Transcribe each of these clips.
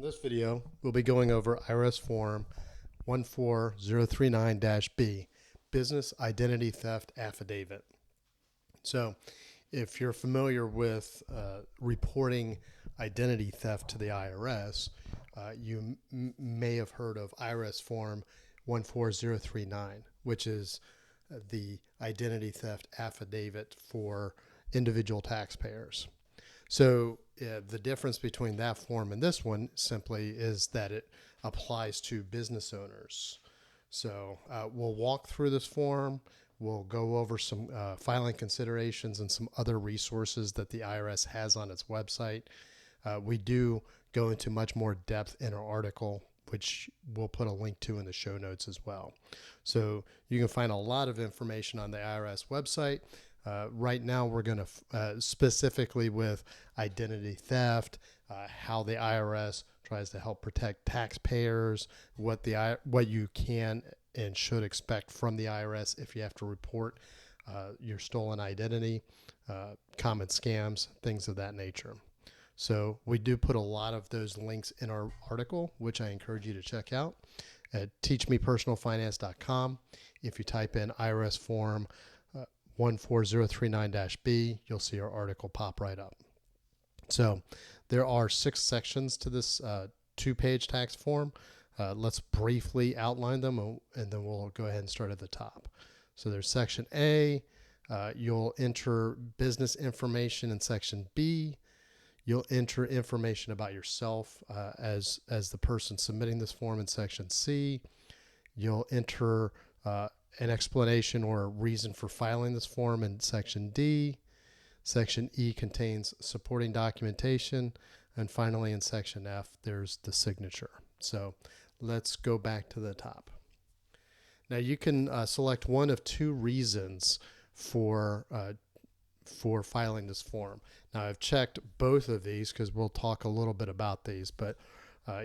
In this video, we'll be going over IRS Form 14039-B, Business Identity Theft Affidavit. So, if you're familiar with reporting identity theft to the IRS, you may have heard of IRS Form 14039, which is the identity theft affidavit for individual taxpayers. So the difference between that form and this one simply is that it applies to business owners. So we'll walk through this form. We'll go over some filing considerations and some other resources that the IRS has on its website. We do go into much more depth in our article, which we'll put a link to in the show notes as well. So you can find a lot of information on the IRS website. Right now, we're going to specifically with identity theft, how the IRS tries to help protect taxpayers, what you can and should expect from the IRS if you have to report your stolen identity, common scams, things of that nature. So we do put a lot of those links in our article, which I encourage you to check out at teachmepersonalfinance.com. If you type in IRS form 14039-B, you'll see our article pop right up. So there are 6 sections to this 2-page tax form. Let's briefly outline them, and then we'll go ahead and start at the top. So there's section A. You'll enter business information in section B. You'll enter information about yourself as the person submitting this form in section C. You'll enter an explanation or a reason for filing this form in section D. Section E contains supporting documentation. And finally, in section F, there's the signature. So let's go back to the top. Now you can select one of 2 reasons for filing this form. Now I've checked both of these because we'll talk a little bit about these, but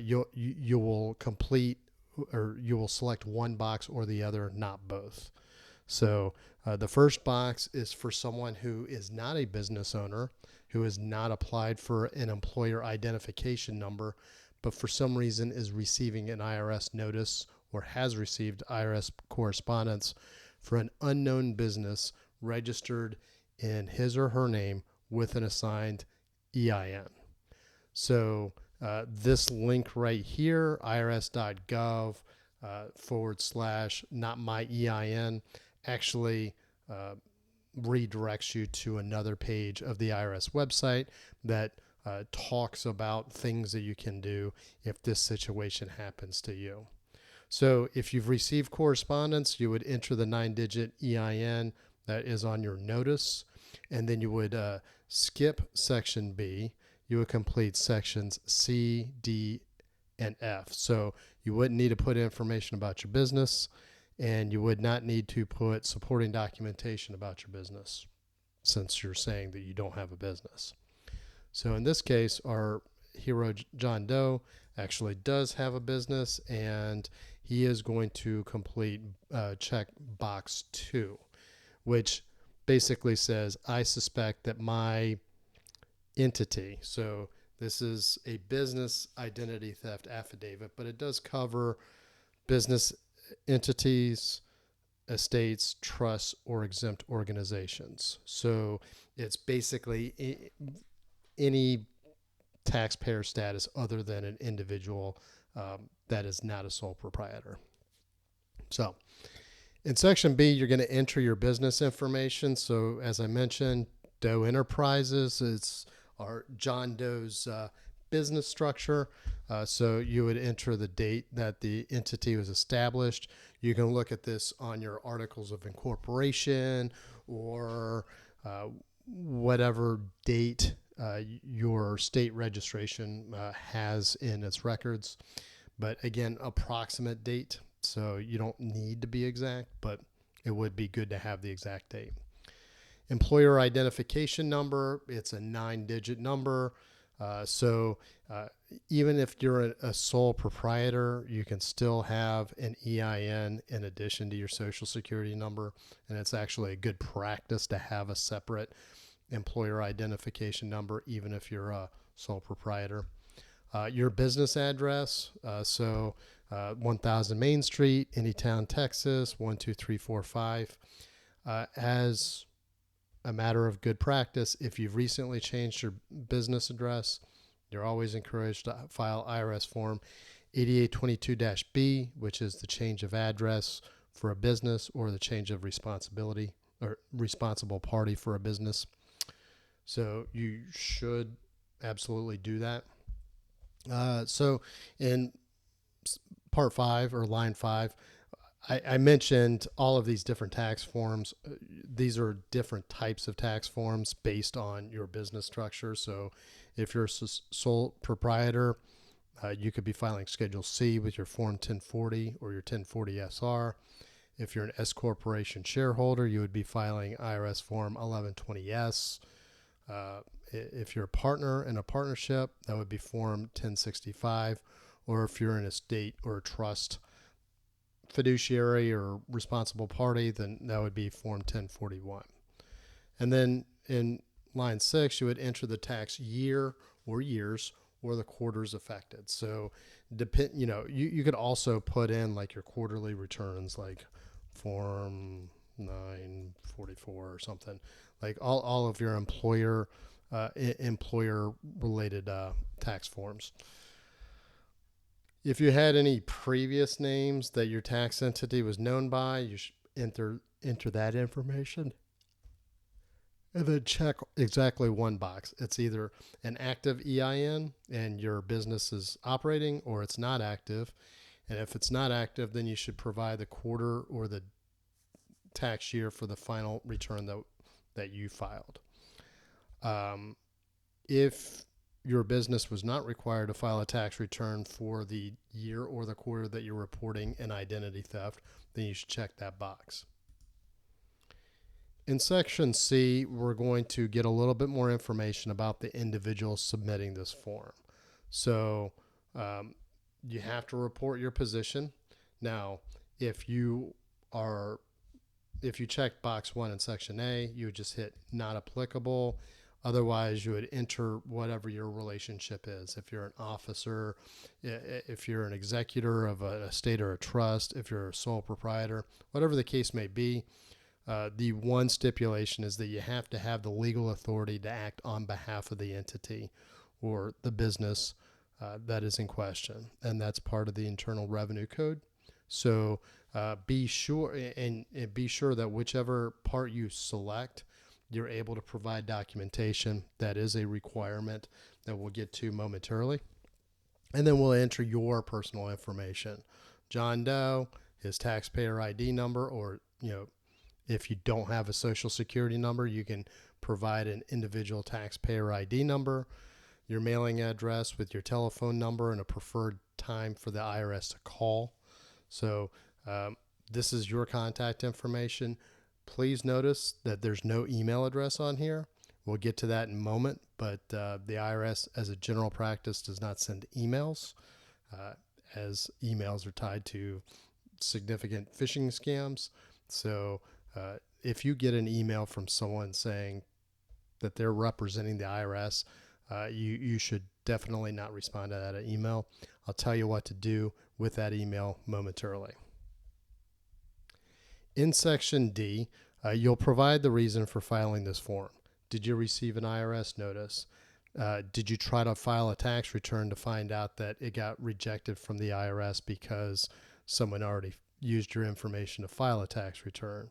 you will complete or you will select one box or the other, not both. So the first box is for someone who is not a business owner, who has not applied for an employer identification number, but for some reason is receiving an IRS notice or has received IRS correspondence for an unknown business registered in his or her name with an assigned EIN. So this link right here, irs.gov / not my EIN, actually redirects you to another page of the IRS website that talks about things that you can do if this situation happens to you. So if you've received correspondence, you would enter the 9-digit EIN that is on your notice, and then you would skip section B. You would complete sections C, D, and F. So you wouldn't need to put information about your business, and you would not need to put supporting documentation about your business since you're saying that you don't have a business. So in this case, our hero John Doe actually does have a business, and he is going to complete check box 2, which basically says, I suspect that my entity, so this is a business identity theft affidavit, but it does cover business entities, estates, trusts, or exempt organizations. So it's basically any taxpayer status other than an individual that is not a sole proprietor. So in section B, you're going to enter your business information. So as I mentioned, Doe Enterprises is our John Doe's business structure. So you would enter the date that the entity was established. You can look at this on your articles of incorporation or whatever date your state registration has in its records. But again, approximate date. So you don't need to be exact, but it would be good to have the exact date. Employer identification number, it's a 9-digit number. So even if you're a sole proprietor, you can still have an EIN in addition to your social security number. And it's actually a good practice to have a separate employer identification number, even if you're a sole proprietor. Your business address, 1000 Main Street, Anytown, Texas, 12345. As a matter of good practice, if you've recently changed your business address, you're always encouraged to file IRS Form 8822-B, which is the change of address for a business or the change of responsibility or responsible party for a business. So you should absolutely do that. So in part 5 or line 5, I mentioned all of these different tax forms. These are different types of tax forms based on your business structure. So if you're a sole proprietor, you could be filing Schedule C with your Form 1040 or your 1040 SR. If you're an S corporation shareholder, you would be filing IRS Form 1120S. If you're a partner in a partnership, that would be Form 1065. Or if you're an estate or a trust fiduciary or responsible party, then that would be Form 1041. And then in line 6, you would enter the tax year or years or the quarters affected. So you could also put in like your quarterly returns, like Form 944 or something, like all of your employer related tax forms. If you had any previous names that your tax entity was known by, you should enter that information. And then check exactly one box. It's either an active EIN and your business is operating, or it's not active. And if it's not active, then you should provide the quarter or the tax year for the final return that you filed. If your business was not required to file a tax return for the year or the quarter that you're reporting an identity theft, then you should check that box. In section C, we're going to get a little bit more information about the individual submitting this form. So you have to report your position. Now, if you check box 1 in section A, you would just hit not applicable. Otherwise, you would enter whatever your relationship is. If you're an officer, if you're an executor of an estate or a trust, if you're a sole proprietor, whatever the case may be, the one stipulation is that you have to have the legal authority to act on behalf of the entity or the business that is in question. And that's part of the Internal Revenue Code. So be sure that whichever part you select, you're able to provide documentation. That is a requirement that we'll get to momentarily. And then we'll enter your personal information. John Doe, his taxpayer ID number, or, if you don't have a social security number, you can provide an individual taxpayer ID number, your mailing address with your telephone number and a preferred time for the IRS to call. So this is your contact information. Please notice that there's no email address on here. We'll get to that in a moment, but the IRS, as a general practice, does not send emails, as emails are tied to significant phishing scams. So if you get an email from someone saying that they're representing the IRS, you should definitely not respond to that email. I'll tell you what to do with that email momentarily. In section D, you'll provide the reason for filing this form. Did you receive an IRS notice? Did you try to file a tax return to find out that it got rejected from the IRS because someone already used your information to file a tax return?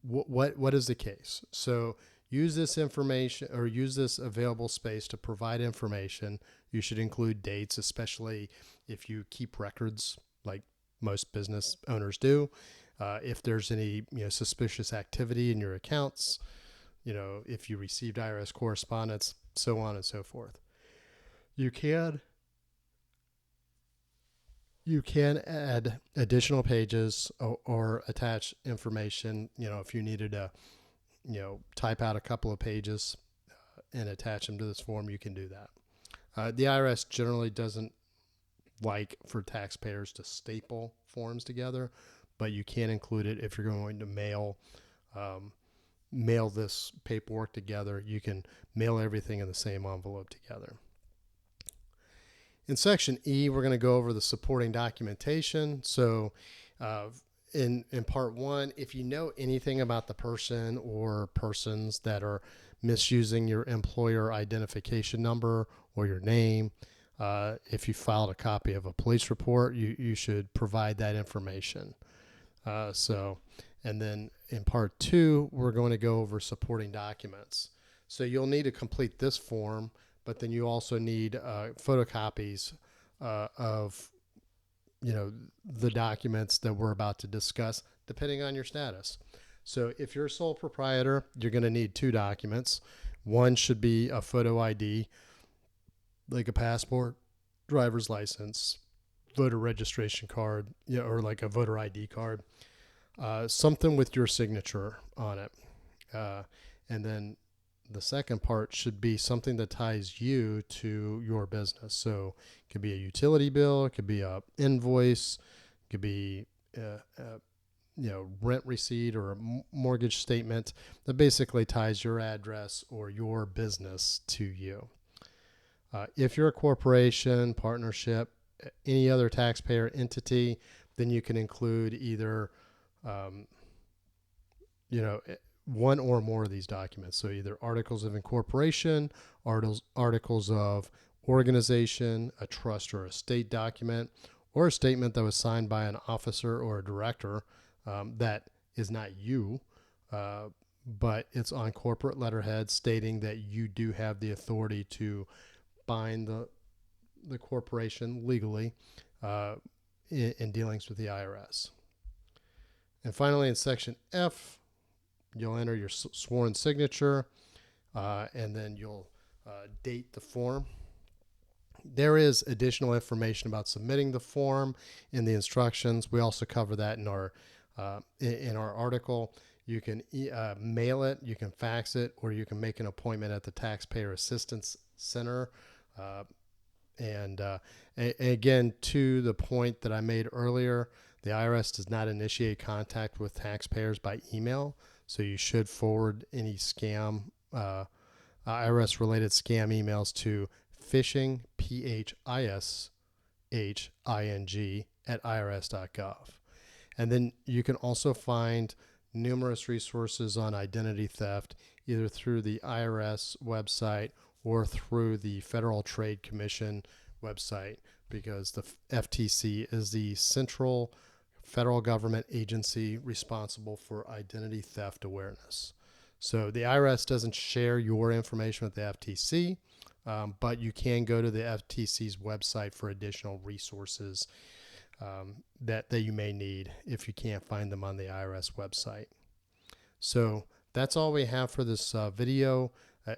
What is the case? So use this information or use this available space to provide information. You should include dates, especially if you keep records like most business owners do. If there's any suspicious activity in your accounts, if you received IRS correspondence, so on and so forth. You can add additional pages or attach information. If you needed to type out a couple of pages and attach them to this form, you can do that. The IRS generally doesn't like for taxpayers to staple forms together, but you can include it if you're going to mail this paperwork together. You can mail everything in the same envelope together. In section E, we're going to go over the supporting documentation. So in part one, if you know anything about the person or persons that are misusing your employer identification number or your name, if you filed a copy of a police report, you should provide that information. And then in part two, we're going to go over supporting documents. So you'll need to complete this form, but then you also need photocopies of the documents that we're about to discuss, depending on your status. So if you're a sole proprietor, you're going to need 2 documents. One should be a photo ID, like a passport, driver's license, voter registration card, or like a voter ID card, something with your signature on it. And then the second part should be something that ties you to your business. So it could be a utility bill, it could be a invoice, it could be rent receipt or a mortgage statement that basically ties your address or your business to you. If you're a corporation, partnership, any other taxpayer entity, then you can include either one or more of these documents. So either articles of incorporation, articles of organization, a trust or estate document, or a statement that was signed by an officer or a director that is not you, but it's on corporate letterhead stating that you do have the authority to bind the corporation legally in dealings with the IRS. And finally, in section F, you'll enter your sworn signature, and then you'll date the form. There is additional information about submitting the form in the instructions. We also cover that in our article. You can mail it, you can fax it, or you can make an appointment at the Taxpayer Assistance Center. And again, to the point that I made earlier, the IRS does not initiate contact with taxpayers by email. So you should forward any scam, IRS-related scam emails to phishing, phishing, @irs.gov. And then you can also find numerous resources on identity theft, either through the IRS website or through the Federal Trade Commission website, because the FTC is the central federal government agency responsible for identity theft awareness. So the IRS doesn't share your information with the FTC, but you can go to the FTC's website for additional resources that you may need if you can't find them on the IRS website. So that's all we have for this video.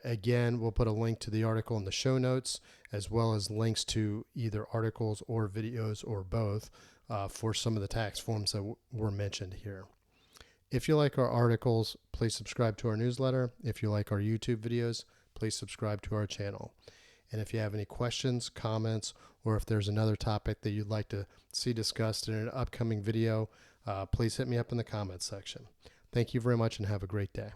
Again, we'll put a link to the article in the show notes, as well as links to either articles or videos or both for some of the tax forms that were mentioned here. If you like our articles, please subscribe to our newsletter. If you like our YouTube videos, please subscribe to our channel. And if you have any questions, comments, or if there's another topic that you'd like to see discussed in an upcoming video, please hit me up in the comments section. Thank you very much and have a great day.